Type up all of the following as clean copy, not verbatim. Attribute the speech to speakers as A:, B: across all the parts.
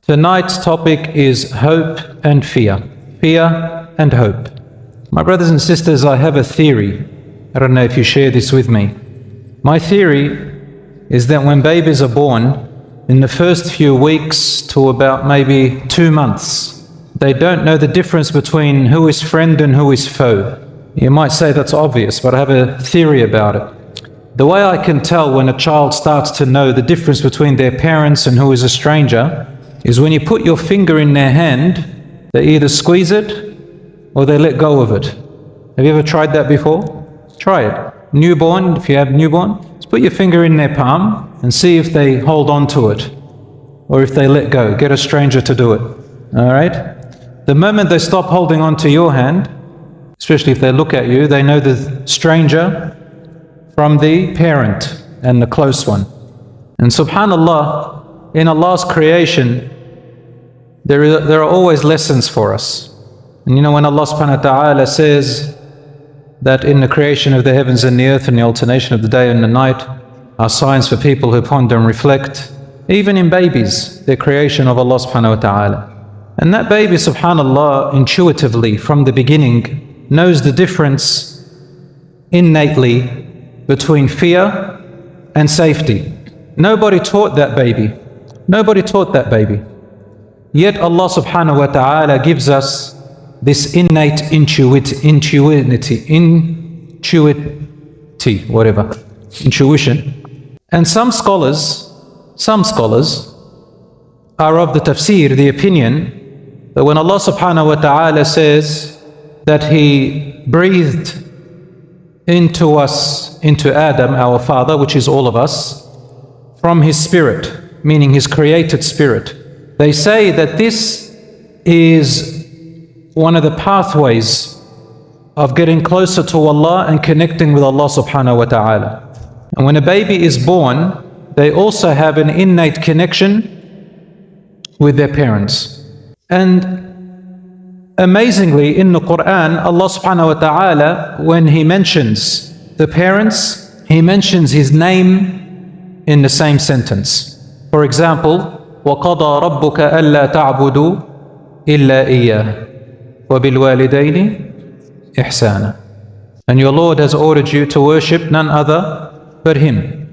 A: Tonight's topic is hope and fear. Fear and hope. My brothers and sisters, I have a theory. I don't know if you share this with me. My theory is that when babies are born, in the first few weeks to about maybe 2 months, they don't know the difference between who is friend and who is foe. You might say that's obvious, but I have a theory about it. The way I can tell when a child starts to know the difference between their parents and who is a stranger is when you put your finger in their hand, they either squeeze it or they let go of it. Have you ever tried that before? Try it. Newborn, if you have newborn, just put your finger in their palm and see if they hold on to it or if they let go. Get a stranger to do it. All right? The moment they stop holding on to your hand, especially if they look at you, they know the stranger from the parent and the close one. And subhanallah, in Allah's creation, there are always lessons for us. And you know, when Allah subhanahu wa ta'ala says that in the creation of the heavens and the earth and the alternation of the day and the night are signs for people who ponder and reflect, even in babies, the creation of Allah subhanahu wa ta'ala. And that baby, subhanallah, intuitively from the beginning knows the difference innately between fear and safety. Nobody taught that baby. Nobody taught that baby. Yet Allah subhanahu wa ta'ala gives us this innate intuition, intuition. And some scholars are of the tafsir, the opinion, that when Allah subhanahu wa ta'ala says that He breathed into us, into Adam, our father, which is all of us, from His spirit, meaning His created spirit, they say that this is one of the pathways of getting closer to Allah and connecting with Allah subhanahu wa ta'ala. And when a baby is born, they also have an innate connection with their parents. And amazingly, in the Quran, Allah subhanahu wa ta'ala, when He mentions the parents, He mentions His name in the same sentence. For example, وَقَضَى رَبُّكَ أَلَّا تَعْبُدُوا إِلَّا إِيَّاهُ وَبِالْوَالِدَيْنِ إِحْسَانًا. And your Lord has ordered you to worship none other but Him,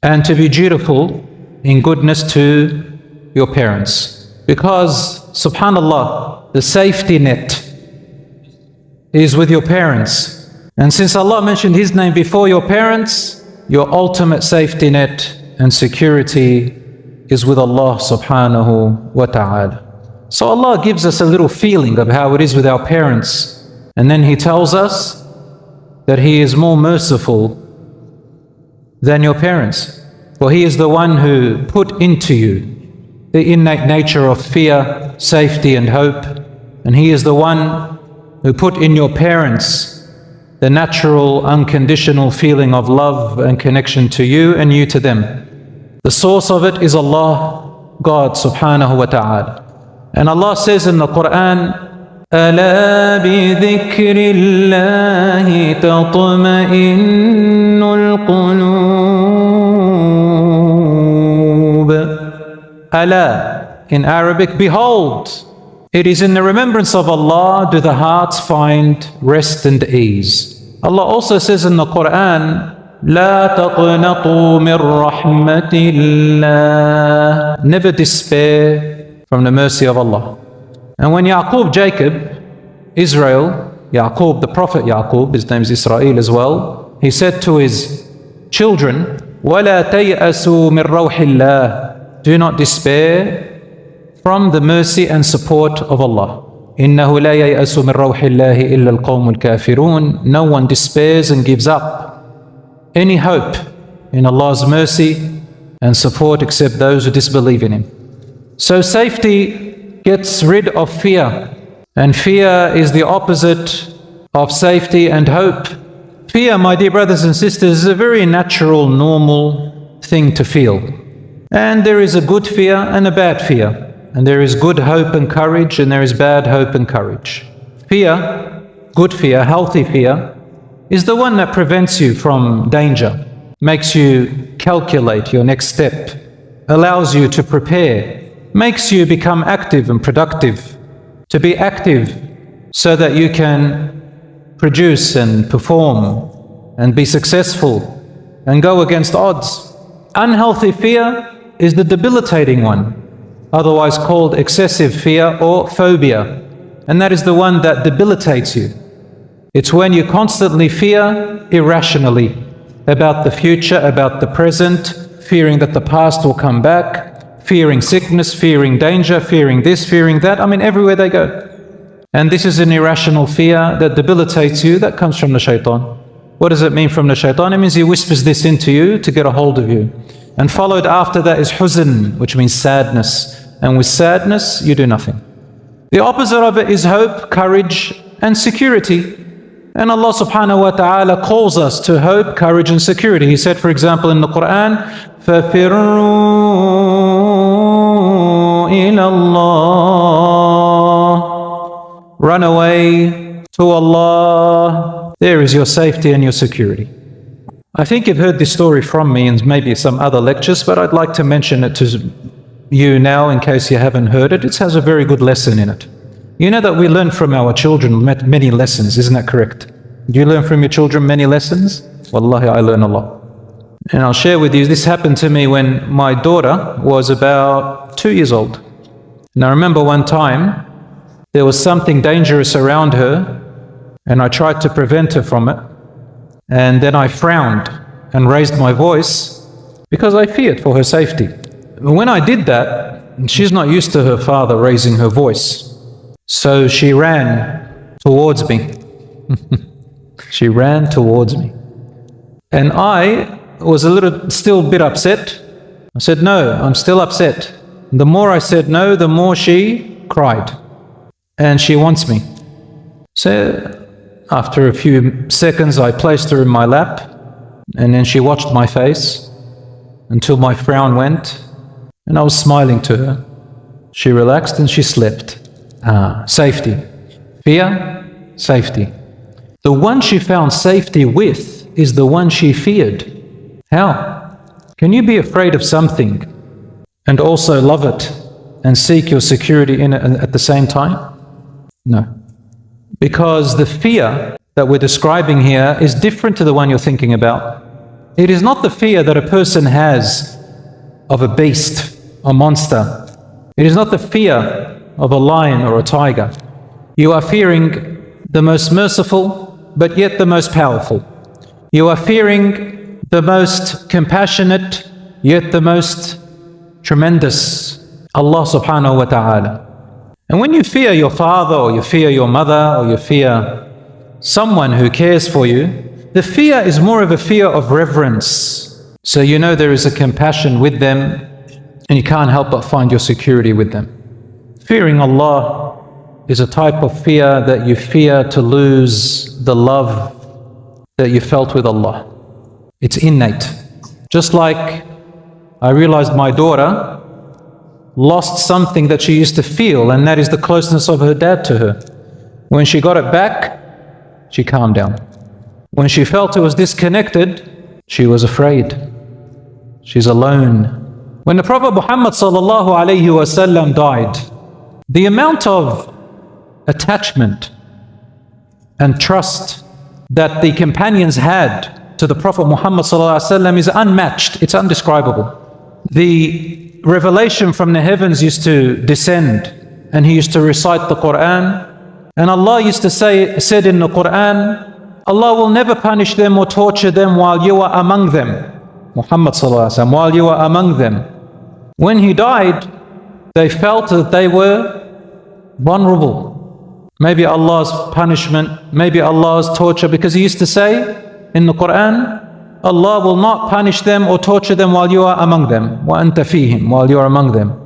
A: and to be dutiful in goodness to your parents. Because, subhanallah, the safety net is with your parents. And since Allah mentioned His name before your parents, your ultimate safety net and security is with Allah subhanahu wa ta'ala. So Allah gives us a little feeling of how it is with our parents, and then He tells us that He is more merciful than your parents. For He is the one who put into you the innate nature of fear, safety and hope, and He is the one who put in your parents the natural, unconditional feeling of love and connection to you and you to them. The source of it is Allah, God subhanahu wa ta'ala. And Allah says in the Quran, أَلَا بِذِكْرِ اللَّهِ تَطْمَئِنُّ الْقُلُوبِ. Allah, in Arabic, behold, it is in the remembrance of Allah do the hearts find rest and ease. Allah also says in the Quran, لا تقنطوا من رحمة الله. Never despair from the mercy of Allah. And when Yaqub, the Prophet Yaqub, his name is Israel as well, he said to his children, وَلَا تَيْأَسُوا مِنْ رَوْحِ اللَّهِ. Do not despair from the mercy and support of Allah. إِنَّهُ لَا يَيْأَسُ مِنْ رَوْحِ اللَّهِ إِلَّا الْقَوْمُ الْكَافِرُونَ. No one despairs and gives up any hope in Allah's mercy and support except those who disbelieve in Him. So safety gets rid of fear, and fear is the opposite of safety and hope. Fear, my dear brothers and sisters, is a very natural, normal thing to feel. And there is a good fear and a bad fear. And there is good hope and courage, and there is bad hope and courage. Fear, good fear, healthy fear, is the one that prevents you from danger, makes you calculate your next step, allows you to prepare makes you become active and productive. To be active so that you can produce and perform and be successful and go against odds. Unhealthy fear is the debilitating one, otherwise called excessive fear or phobia. And that is the one that debilitates you. It's when you constantly fear irrationally about the future, about the present, fearing that the past will come back, fearing sickness, fearing danger, fearing this, fearing that. I mean, everywhere they go. And this is an irrational fear that debilitates you, that comes from the shaitan. What does it mean from the shaitan? It means he whispers this into you to get a hold of you. And followed after that is huzn, which means sadness. And with sadness, you do nothing. The opposite of it is hope, courage, and security. And Allah subhanahu wa ta'ala calls us to hope, courage, and security. He said, for example, in the Quran, فَفِرُّوا إِلَى اللَّهِ. Run away to Allah. There is your safety and your security. I think you've heard this story from me and maybe some other lectures, but I'd like to mention it to you now in case you haven't heard it. It has a very good lesson in it. You know that we learn from our children many lessons, isn't that correct? Do you learn from your children many lessons? Wallahi, I learn a lot. And I'll share with you, this happened to me when my daughter was about 2 years old. And I remember one time, there was something dangerous around her, and I tried to prevent her from it. And then I frowned and raised my voice because I feared for her safety. When I did that, she's not used to her father raising her voice. So she ran towards me. She ran towards me. And I was still a bit upset. I said, no, I'm still upset. The more I said no, the more she cried. And she wants me. So after a few seconds, I placed her in my lap, and then she watched my face until my frown went, and I was smiling to her. She relaxed and she slept. Safety. Fear, safety. The one she found safety with is the one she feared. How? Can you be afraid of something and also love it and seek your security in it at the same time? No. Because the fear that we're describing here is different to the one you're thinking about. It is not the fear that a person has of a beast, a monster. It is not the fear of a lion or a tiger. You are fearing the most merciful, but yet the most powerful. You are fearing the most compassionate, yet the most tremendous, Allah subhanahu wa ta'ala. And when you fear your father, or you fear your mother, or you fear someone who cares for you, the fear is more of a fear of reverence. So you know there is a compassion with them, and you can't help but find your security with them. Fearing Allah is a type of fear that you fear to lose the love that you felt with Allah. It's innate. Just like I realized my daughter lost something that she used to feel, and that is the closeness of her dad to her. When she got it back, she calmed down. When she felt it was disconnected, she was afraid. She's alone. When the Prophet Muhammad sallallahu alayhi wasallam died, the amount of attachment and trust that the companions had to the Prophet Muhammad sallallahu alayhi wasallam is unmatched. It's indescribable. The revelation from the heavens used to descend, and he used to recite the Quran, and Allah used to said in the Quran, Allah will never punish them or torture them while you are among them. Muhammad sallallahu alaihi wasallam, while you are among them. When he died, they felt that they were vulnerable. Maybe Allah's punishment, maybe Allah's torture, because he used to say in the Quran, Allah will not punish them or torture them while you are among them. وَأَنْتَ فِيهِمْ, while you are among them.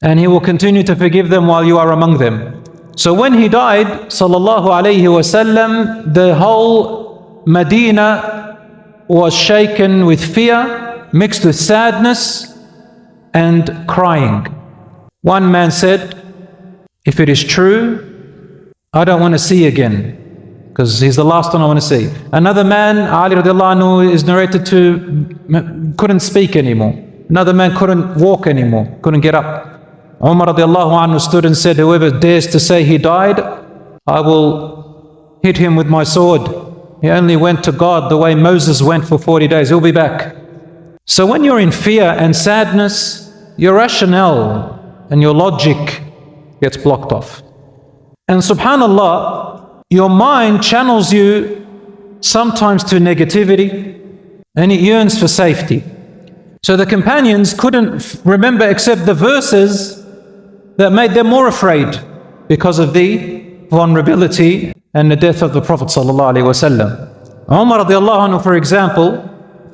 A: And He will continue to forgive them while you are among them. So when he died, sallallahu alayhi wasallam, the whole Medina was shaken with fear, mixed with sadness and crying. One man said, if it is true, I don't want to see again, because he's the last one I want to see. Another man, Ali radiallahu anhu, is narrated to couldn't speak anymore. Another man couldn't walk anymore, couldn't get up. Umar radiallahu anhu stood and said, whoever dares to say he died, I will hit him with my sword. He only went to God the way Moses went for 40 days. He'll be back. So when you're in fear and sadness, your rationale and your logic gets blocked off. And subhanallah, your mind channels you sometimes to negativity, and it yearns for safety. So the companions couldn't remember except the verses that made them more afraid because of the vulnerability and the death of the Prophet ﷺ. Umar radiallahu anhu, for example,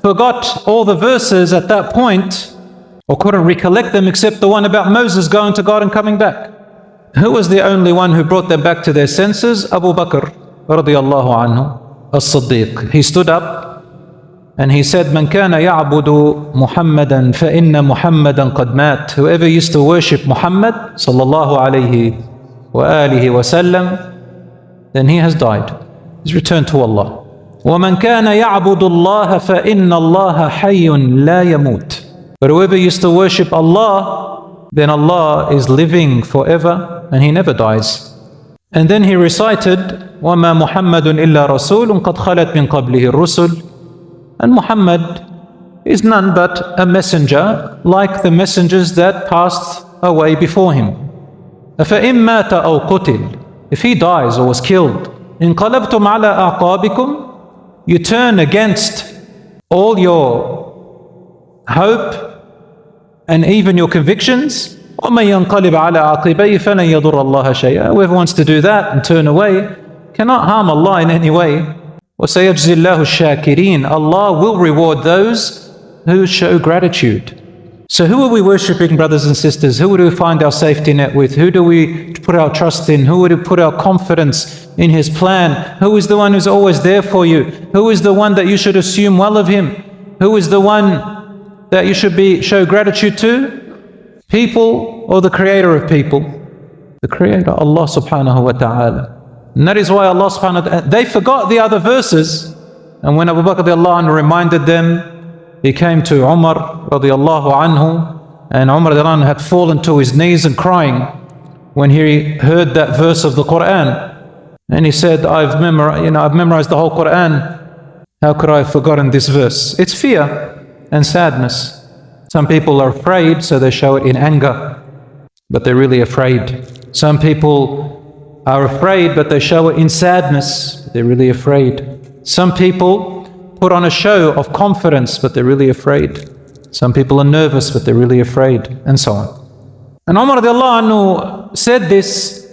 A: forgot all the verses at that point, or couldn't recollect them except the one about Moses going to God and coming back. Who was the only one who brought them back to their senses? Abu Bakr radiallahu anhu as-Siddiq. He stood up and he said, "Man kana ya'budu Muhammadan fa inna Muhammadan qad mat." Whoever used to worship Muhammad sallallahu alayhi wa alihi wa sallam, then he has died. He's returned to Allah. وَمَنْ كَانَ يَعْبُدُ اللَّهَ فَإِنَّ اللَّهَ حَيٌّ لَا يَمُوتُ. But whoever used to worship Allah, then Allah is living forever and He never dies. And then he recited, وَمَا مُحَمَّدٌ إِلَّا رَسُولٌ قَدْ خَلَتْ مِنْ قَبْلِهِ الرُّسُلُ. And Muhammad is none but a messenger like the messengers that passed away before him. أَفَإِن مَّاتَ أَوْ قُتِلْ. If he dies or was killed, انقلبتم على أعقابكم, you turn against all your hope and even your convictions. وَمَن يَنْقَلِبْ عَلَى عَقِبَيْهِ فَلَنْ يَضُرَّ اللَّهَ شَيْئًا. Whoever wants to do that and turn away cannot harm Allah in any way. وَسَيَجْزِي اللَّهُ الشَّاكِرِينَ. Allah will reward those who show gratitude. So who are we worshipping, brothers and sisters? Who do we find our safety net with? Who do we put our trust in? Who do we put our confidence in His plan? Who is the one who's always there for you? Who is the one that you should assume well of Him? Who is the one that you should show gratitude to? People or the Creator of people? The Creator, Allah subhanahu wa ta'ala. And that is why Allah subhanahu wa ta'ala, they forgot the other verses. And when Abu Bakr radiallahu anhu reminded them, he came to Umar radiallahu anhu, and Umar radiallahu anhu had fallen to his knees and crying when he heard that verse of the Quran. And he said, I've memorized the whole Quran. How could I have forgotten this verse? It's fear and sadness. Some people are afraid, so they show it in anger, but they're really afraid. Some people are afraid, but they show it in sadness, but they're really afraid. Some people put on a show of confidence, but they're really afraid. Some people are nervous, but they're really afraid, and so on. And Umar radiallahu anhu said this,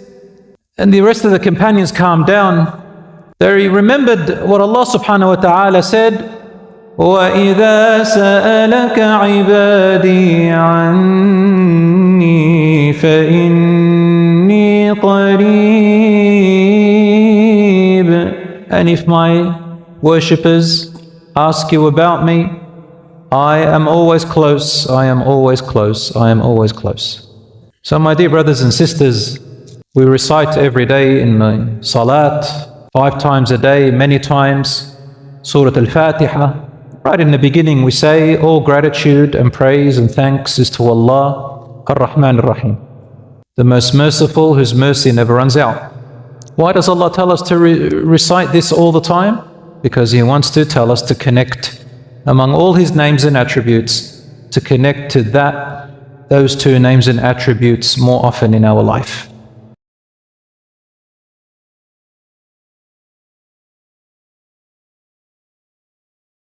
A: and the rest of the companions calmed down. They remembered what Allah subhanahu wa ta'ala said, وَإِذَا سَأَلَكَ عِبَادِي عَنِّي فَإِنِّي قَرِيبٌ. And if my worshippers ask you about me, I am always close, I am always close, I am always close. So my dear brothers and sisters, we recite every day in the Salat, 5 times a day, many times, Surah Al-Fatiha. Right in the beginning we say, all gratitude and praise and thanks is to Allah, Ar-Rahman Ar-Rahim, the most merciful, whose mercy never runs out. Why does Allah tell us to recite this all the time? Because He wants to tell us to connect among all His names and attributes, to connect to those two names and attributes more often in our life.